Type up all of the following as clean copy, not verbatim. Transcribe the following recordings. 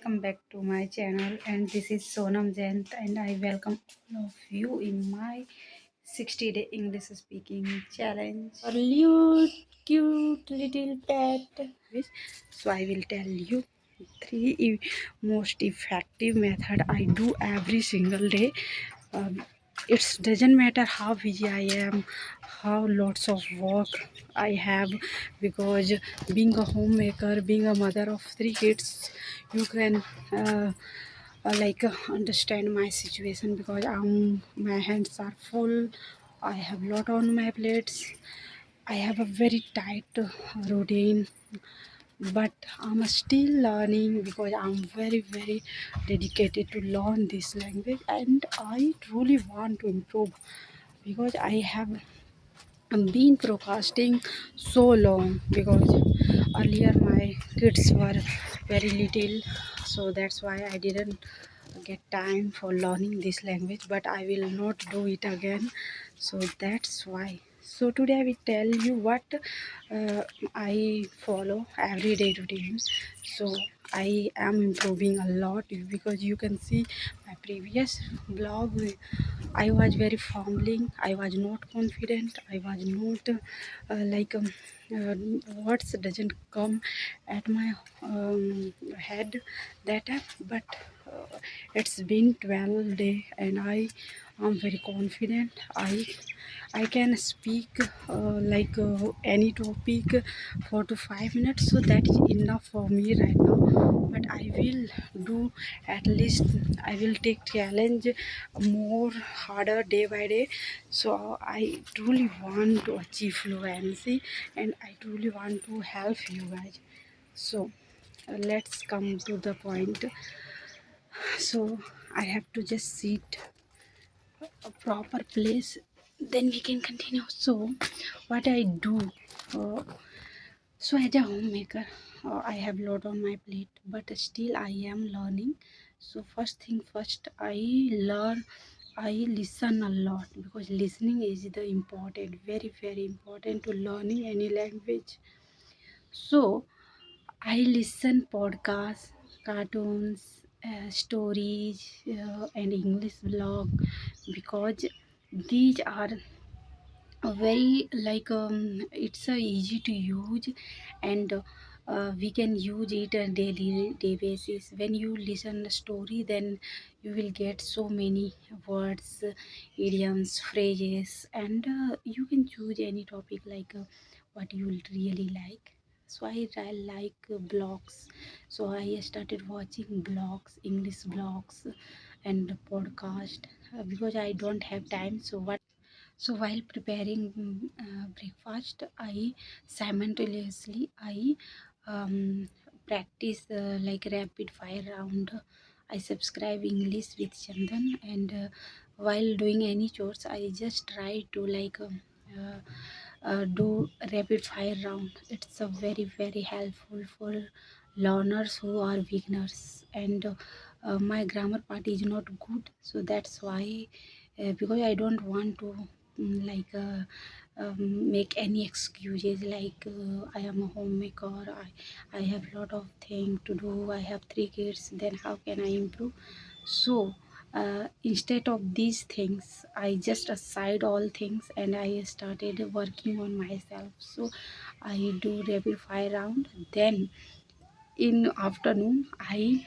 welcome back to my channel, and this is Sonam Jayant, and I welcome all of you in my 60-day English speaking challenge. A cute little pet. So I will tell you three most effective method I do every single day. It doesn't matter how busy I am, how lots of work I have, because being a homemaker, being a mother of three kids, you can understand my situation, because my hands are full. I have lot on my plates. I have a very tight routine, but I'm still learning, because I'm very dedicated to learn this language, and I truly want to improve, because I have been procrastinating so long, because earlier my kids were very little, so that's why I didn't get time for learning this language, but I will not do it again. So that's why. So today I will tell you what uh, I follow everyday routine. So I am improving a lot, because you can see my previous blog. I was very fumbling. I was not confident. I was not uh, words doesn't come at my head that time. But it's been 12 days, and I am very confident. I can speak any topic 4 to 5 minutes, so that is enough for me right now. But I will do, at least I will take challenge more harder day by day. So I truly want to achieve fluency, and I truly want to help you guys. So let's come to the point. So I have to just sit a proper place, then we can continue. So what I do, uh, so as a homemaker, I have lot on my plate, but still I am learning. So first thing first, I learn, I listen a lot, because listening is the important, very important to learning any language. So I listen podcasts, cartoons, stories, and English blog, because these are very it's easy to use, and we can use it on daily day basis. When you listen a story, then you will get so many words, idioms, phrases, and you can choose any topic what you will really like. So I like blogs. So I started watching blogs, English blogs, and podcast, because I don't have time. So while preparing breakfast, I simultaneously I practice rapid fire round. I subscribe English with Chandan, and while doing any chores, I just try to do rapid fire round. It's a very helpful for learners who are beginners, and my grammar part is not good, so that's why, because I don't want to make any excuses I am a homemaker, I have lot of things to do, I have three kids, then how can I improve? So instead of these things, I just aside all things, and I started working on myself. So I do rapid fire round. Then in afternoon, I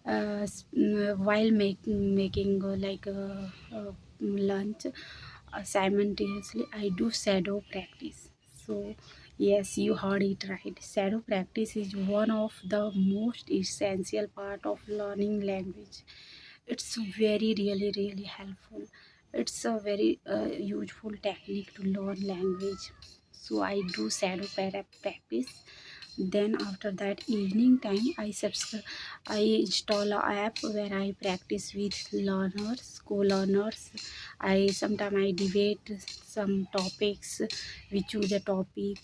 while making lunch, simultaneously I do shadow practice. So yes, you heard it right. Shadow practice is one of the most essential part of learning language. It's very really helpful. It's a very useful technique to learn language. So I do shadow practice. Then after that, evening time, I install a app where I practice with learners, co-learners. I debate some topics. We choose a topic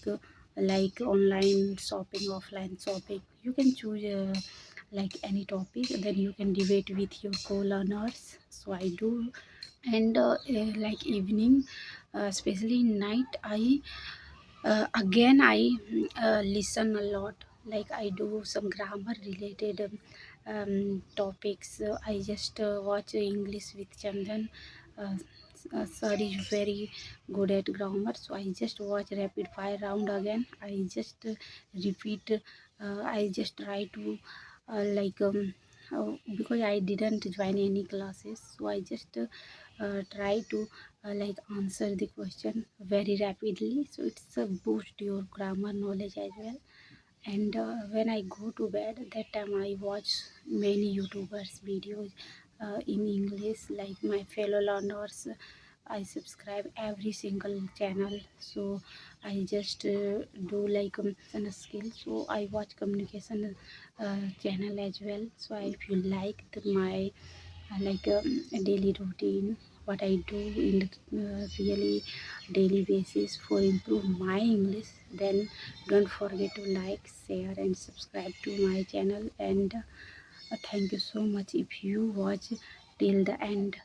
like online shopping, offline shopping. You can choose like any topic, then you can debate with your co-learners. So I do. And like evening, especially night, I listen a lot. Like I do some grammar related topics. I just watch English with Chandan. Sir is very good at grammar, so I just watch rapid fire round again. I just repeat. I just try to because I didn't join any classes, so I just try to answer the question very rapidly. So it's boost your grammar knowledge as well. And when I go to bed, that time I watch many YouTubers videos in English, like my fellow learners. I subscribe every single channel, so I just do some skill, so I watch communication channel as well. So if you like my daily routine, what I do in the really daily basis for improve my English, then don't forget to like, share and subscribe to my channel. And thank you so much if you watch till the end.